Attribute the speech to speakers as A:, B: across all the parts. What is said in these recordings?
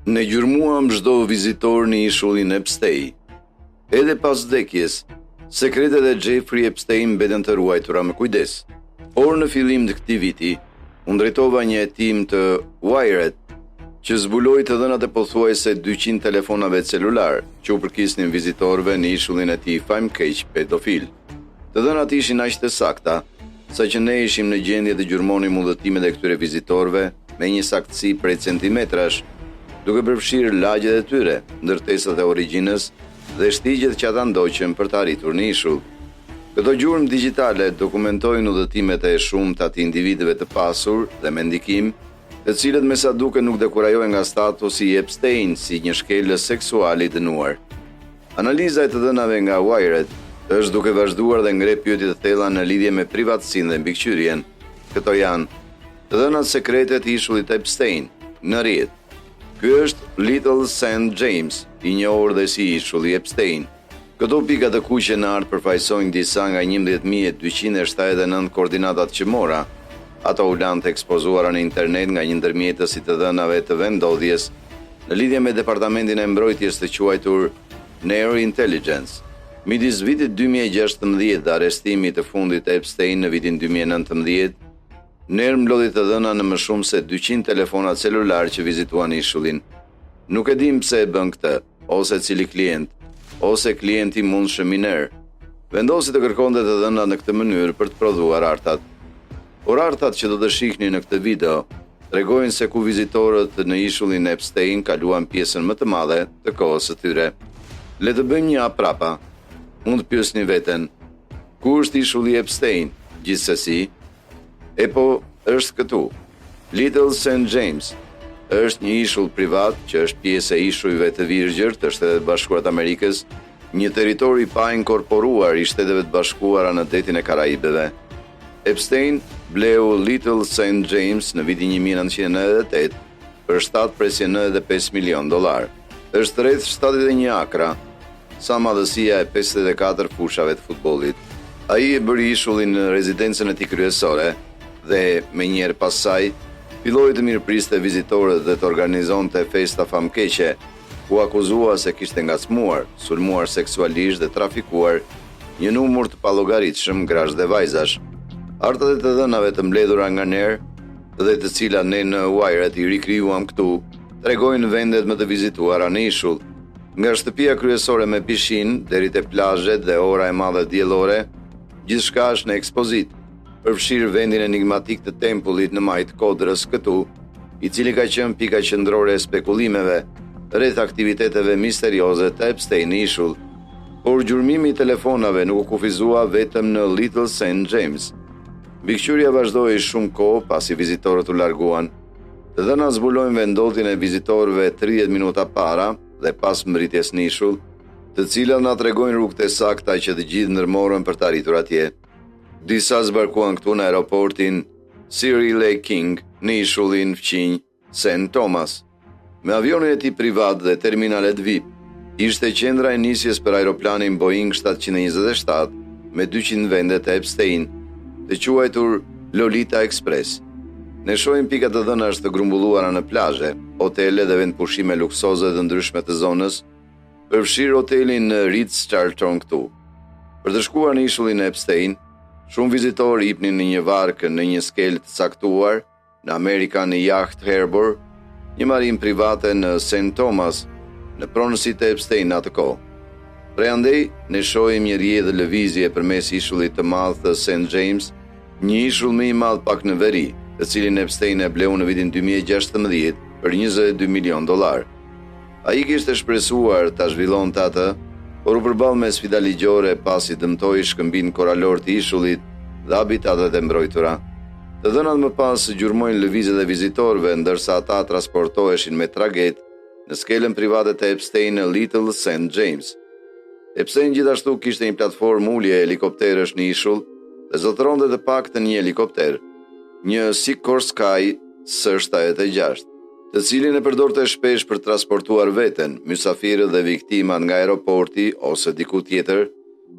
A: Ne gjurmuam çdo vizitor në ishullin Epstein. Edhe pas vdekjes, sekretet e Jeffrey Epstein mbeten të ruajtura me kujdes. Por në fillim të këtij viti, u drejtova një hetim të Wired, që zbuloi të dhënat e pothuajse 200 telefonave celular që u përkisnin vizitorëve në ishullin e tij famkeq pedofil. Të dhënat ishin aq të sakta, saqë ne ishim në gjendje të gjurmonim udhëtimet e këtyre vizitorëve me një saktësi prej centimetrash, duke përfshirë lagjet e tyre, ndërtesat e origjinës dhe shtigjet që ata ndoqën për të arritur në ishull. Këto gjurmë digjitale dokumentojnë udhëtimet e shumta të individëve të pasur dhe me ndikim, të cilët me sa duke nuk dekurajojnë nga statusi i Epstein si një shkelës seksuali i dënuar. Analiza e të dhënave nga Wired është duke vazhduar dhe ngre pyetje të thella në lidhje me privatësinë dhe mbikëqyrjen. Këto janë të dhënat sekrete të ishullit Epstein në rrjet. Ky është Little St. James, i njohur dhe si ishulli Epstein. Këto pika të kuqe në art përfaqësojnë disa nga 11.279 koordinatat që mora. Ato u lanë të ekspozuara në internet nga një ndërmjetësi të dhënave të vendodhjes në lidhje me Departamentin e Mbrojtjes të quajtur Nair Intelligence. Midis vitit 2016 dhe arrestimit të fundit të Epstein në vitin 2019, Nair mblodhi të dhëna në më shumë se 200 telefona celular që vizituan ishullin. Nuk e dim pse e bën këtë, ose cili klient, ose klienti mundshëm i Nair. Vendosi të kërkonte të dhënat në këtë mënyrë për të prodhuar artat. Por artat që do të shihni në këtë video tregojnë se ku vizitorët në ishullin Epstein kaluan pjesën më të madhe të kohës së tyre. Le të bëjmë një aprapa. Mund të pyesni veten, ku është ishulli Epstein? Gjithsesi, është këtu. Little St. James është një ishull privat që është pjesë e ishujve të virgjër të Shtetet Bashkuara të Amerikës, një territor i pa inkorporuar i Shteteve të Bashkuara në detin e Karaibeve. Epstein bleu Little St. James në vitin 1998 për $7.95 milion. Është rreth 71 akra, sa madhësia e 54 fushave të futbollit. Ai e bëri ishullin në rezidencën e tij kryesore dhe me njerë pas saj, filloi të mirëpriste vizitorët dhe të organizonte festa famkeqe, ku akuzua se kishte ngacmuar, sulmuar seksualisht dhe trafikuar një numër të pallogaritshëm grash dhe vajzash. Artat e të dhënave të mbledhura nga Nair dhe të cilat ne në Wired i rikrijuam këtu, tregojnë vendet më të vizituara në ishull, nga shtëpia kryesore me pishinë deri te plazhet dhe ora e madhe diellore, gjithçka është në ekspozit. Përfshirë vendin enigmatik të tempullit në majtë Kodrës këtu, i cili ka qenë pika qendrore e spekullimeve rreth aktiviteteve misterioze të Epstein në ishull. Por gjurmimi i telefonave nuk u kufizua vetëm në Little St. James. Mbikëqyrja vazhdoi shumë kohë pasi vizitorët u larguan. Të dhënat zbulojnë vendodhjen e vizitorëve 30 minuta para dhe pas mbritjes në ishull, të cilat na tregojnë rrugët e sakta që të gjithë ndërmorën për të arritur atje. Disa zbarkuan këtu në aeroportin Cyril A. King në ishullin fqinj St. Thomas. Me avionin e tij privat dhe terminalet VIP, ishte qendra e nisjes për aeroplanin Boeing 727 me 200 vendet e Epstein, të quajtur Lolita Express. Ne shohim pika të dhënash të grumbulluara në plazhe, hotele dhe vend pushime luksoze të ndryshme të zonës, përfshirë hotelin në Ritz-Carlton këtu. Për të shkuar në ishullin e Epstein, shumë vizitorë hipnin në një varkë në një skelë të caktuar, në American Yacht Harbor, një marinë private në St. Thomas, në pronësitë e Epstein atë kohë. Prandaj, ne shohim një rrjedhë lëvizje përmes ishullit të madh të St. James, një ishull më i madh pak në veri, të cilin Epstein e bleu në vitin 2016 për $22 milion. Ai kishte shpresuar ta zhvillonte atë, por u përball me sfida ligjore pasi dëmtoi shkëmbin koralor të ishullit dhe habitatet e mbrojtura. Të dhënat më pas gjurmojnë lëvizjet e vizitorëve, ndërsa ata transportoheshin me traget në skelën private të Epstein në Little St. James. Epstein gjithashtu kishte një platformë ulje helikopterësh në ishull dhe zotëronte të paktën një helikopter, një Sikorsky S-76, të cilin e përdorte shpesh për transportuar veten, mysafirët dhe viktimat nga aeroporti ose diku tjetër,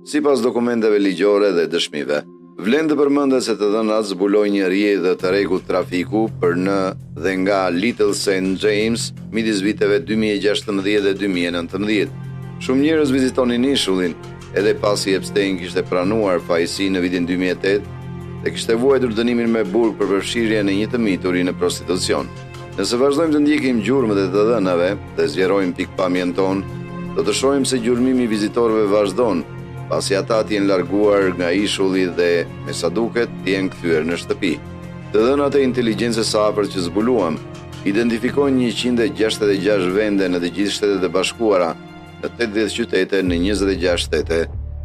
A: sipas dokumenteve ligjore dhe dëshmive. Vlen të përmendet se të dhënat zbulojnë një rrjedhë të rregullt trafiku për në dhe nga Little St. James midis viteve 2016 dhe 2019. Shumë njerëz vizitonin ishullin edhe pasi Epstein kishte pranuar fajësi në vitin 2008 dhe kishte vuajtur dënimin me burg për përfshirjen e një të mituri në prostitucion. Nëse vazhdojmë të ndjekim gjurmët e të dhënave dhe zgjerojmë pikpamjen tonë, do të shohim se gjurmimi i vizitorëve vazhdon, pasi ata të jenë larguar nga ishulli dhe, me sa duket, të jenë kthyer në shtëpi. Të dhënat e inteligjencës së afërt që zbuluam identifikojnë 166 vende në të gjithë Shtetet e Bashkuara, në 80 qytete në 26 shtete.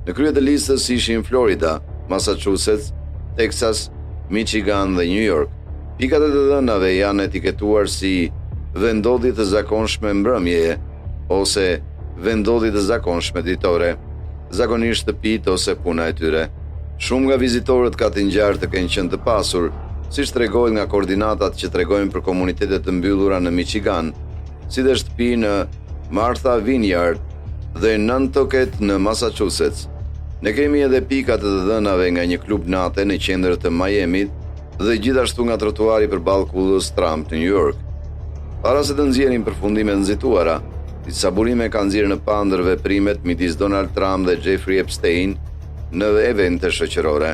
A: Në krye të listës ishin Florida, Massachusetts, Texas, Michigan dhe New York. Pikat e të dhënave janë etiketuar si vendodhje të zakonshme mbrëmjeje ose vendodhje të zakonshme ditore, zakonisht shtëpit ose puna e tyre. Shumë nga vizitorët katë të kenë qenë të pasur, siç tregohet nga koordinatat që tregojnë për komunitetet të mbyllura në Michigan, si dhe shtëpi në Martha Vineyard dhe Nantucket në Massachusetts. Ne kemi edhe pikat e të dhënave nga një klub nate në qendër të Miamit dhe gjithashtu nga trotuari përballë kullës Trump në New York. Para se të nxjerrin përfundimet nxituara, disa burime kanë nxjerrë në pandër veprimet midis Donald Trump dhe Jeffrey Epstein në evente shoqërore.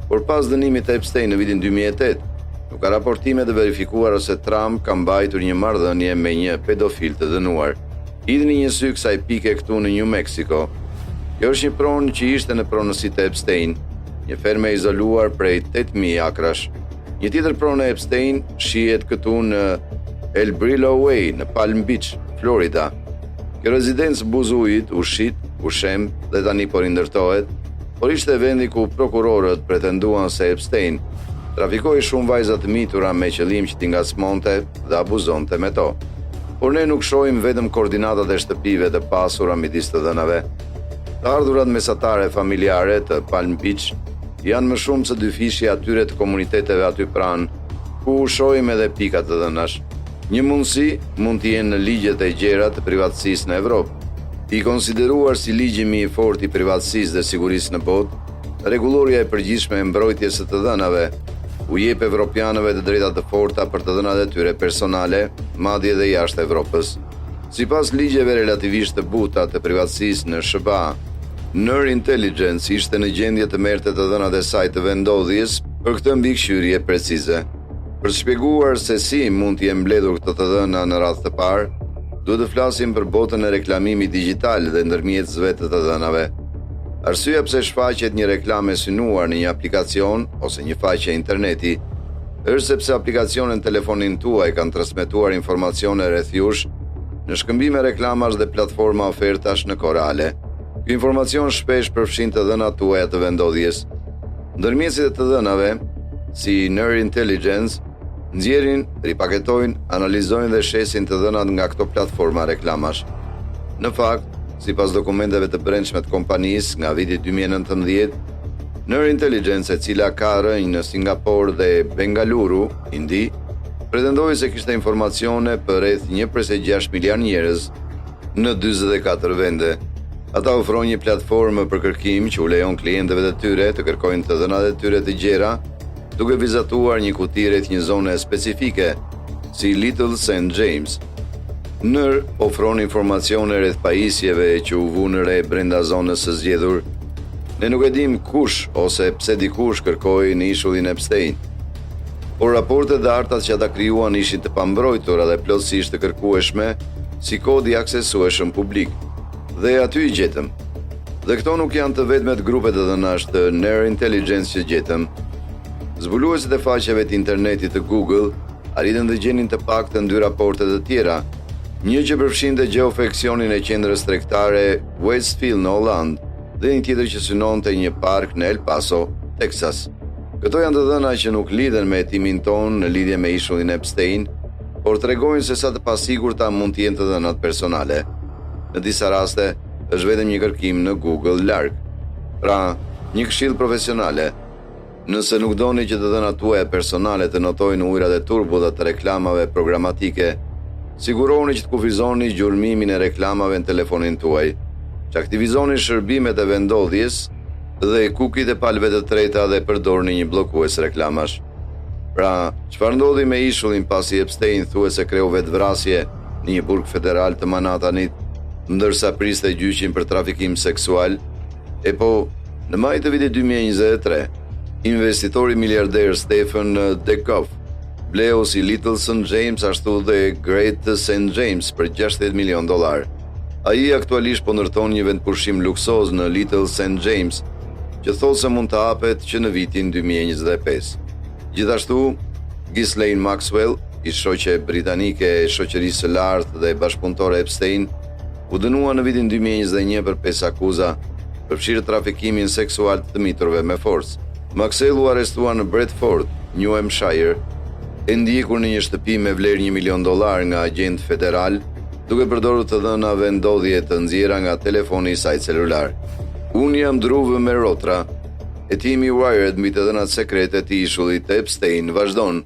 A: Por pas dënimit të Epstein në vitin 2008, nuk ka raportime të verifikuara se Trump ka mbajtur një marrëdhënie me një pedofil të dënuar. Hidhni një sy kësaj pike këtu në New Mexico. Kjo është një pronë që ishte në pronësitë e Epstein, një fermë e izoluar prej 8.000 akrash. Një tjetër pronë e Epstein shihet këtu në El Brillo Way në Palm Beach, Florida. Kjo rezidencë buzuit, ushit, ushem dhe tani po rindërtohet, por ishte vendi ku prokurorët pretenduan se Epstein trafikoi shumë vajza të mitura me qëllim që t'i ngacmonte dhe abuzonte me to. Por ne nuk shohim vetëm koordinatat e shtëpive të pasura midis të dhënave. Të ardhurat mesatare familjare të Palm Beach janë më shumë se 2 fishje atyre të komuniteteve aty pranë, ku shohim edhe pikat të dhënash. Një mundësi mund të jenë në ligjet e gjera të privatësisë në Evropë. I konsideruar si ligji më i fortë i privatësisë dhe sigurisë në botë, rregulloria e përgjithshme e mbrojtjes së të dhënave u jep evropianëve të drejta të forta për të dhënat e tyre personale, madje edhe jashtë Evropës. Sipas ligjeve relativisht të buta të privatësisë në SBA, Nër Intelligence ishte në gjendje të merrte të dhënat e saj të vendodhjes për këtë mbikëqyrje precize. Për të shpjeguar se si mund të jenë mbledhur këto të dhëna në radhë të parë, duhet të flasim për botën e reklamimit digjital dhe ndërmjetësve të të dhënave. Arsyeja pse shfaqet një reklam e synuar në një aplikacion ose një faqe interneti është sepse aplikacionet në telefonin tuaj kanë transmetuar informacione rreth jush në shkëmbim me reklamash dhe platforma ofertash në kohë reale. Ky informacion shpesh përfshin të dhënat tuaja të vendodhjes. Ndërmjetësit e të dhënave, si Nër Intelligence, nxjerrin, ripaketojnë, analizojnë dhe shesin të dhënat nga këto platforma reklamash. Në fakt, sipas dokumenteve të brendshme të kompanisë nga viti 2019, Nër Intelligence, e cila ka rënjë në Singapore dhe Bengaluru, Indi, pretendoi se kishte informacione për rreth 1.6 miliard njerëz në 44 vende. Ata ofrojnë një platformë për kërkim që u lejon klientëve të tyre të kërkojnë të dhënat e tyre të gjera, duke vizatuar një kuti rreth një zone specifike, si Little St. James. Nër ofron informacione rreth pajisjeve që u vunë re brenda zonës së zgjedhur. Ne nuk e dim kush ose pse dikush kërkoi në ishullin Epstein. Por raportet dhe artat që ata krijuan ishin të pambrojtura dhe plotësisht të kërkueshme si kodi aksesueshëm publik. Dhe aty i gjetëm. Dhe këto nuk janë të vetmet grupet të dhënash të Nër Intelligence që gjetëm. Zbuluesit e faqeve të internetit të Google arritën të gjenin të paktën 2 raporte të tjera, një që përfshinte gjeofeksionin e qendrës tregtare Westfield në Holland dhe një tjetër që synonte një park në El Paso, Texas. Këto janë të dhëna që nuk lidhen me hetimin ton në lidhje me ishullin Epstein, por tregojnë se sa të pasigurta mund të jenë të dhënat personale. Në disa raste, është vetëm një kërkim në Google larg. Pra, një këshill profesionale. Nëse nuk doni që të dhënat tuaja personale të notojnë ujërat e turbulla të reklamave programatike, sigurohuni që të kufizoni gjurmimin e reklamave në telefonin tuaj, që aktivizoni shërbimet e vendodhjes dhe kukit e palëve të treta dhe përdorni një bllokues reklamash. Pra, çfarë ndodhi me ishullin pasi Epstein thuhet se kreu vetvrasje në një burg federal të Manhattanit, ndërsa priste gjyqin për trafikim seksual? E po, në maj të vitit 2023, investitori miliarder Stephen Dekoff bleu si Little St. James ashtu dhe Great St. James për $60 milion. Ai aktualisht po ndërton një vendpushim luksoz në Little St. James, që thotë se mund të hapet që në vitin 2025. Gjithashtu, Ghislaine Maxwell, i shoqe britanike e shoqërisë së lartë dhe bashkëpunëtore Epstein, u dënua në vitin 2021 për 5 akuza, përfshirë trafikimin seksual të miturve me forcë. Maxwell u arrestua në Bradford, New Hampshire, e ndjekur në një shtëpi me vlerë $1 milion nga agent federal, duke përdorur të dhëna vendodhje të nxjerra nga telefoni i saj celular. Unë jam Dhruv me rotra. Hetimi Wired mbi të dhënat sekrete të ishullit të Epstein vazhdon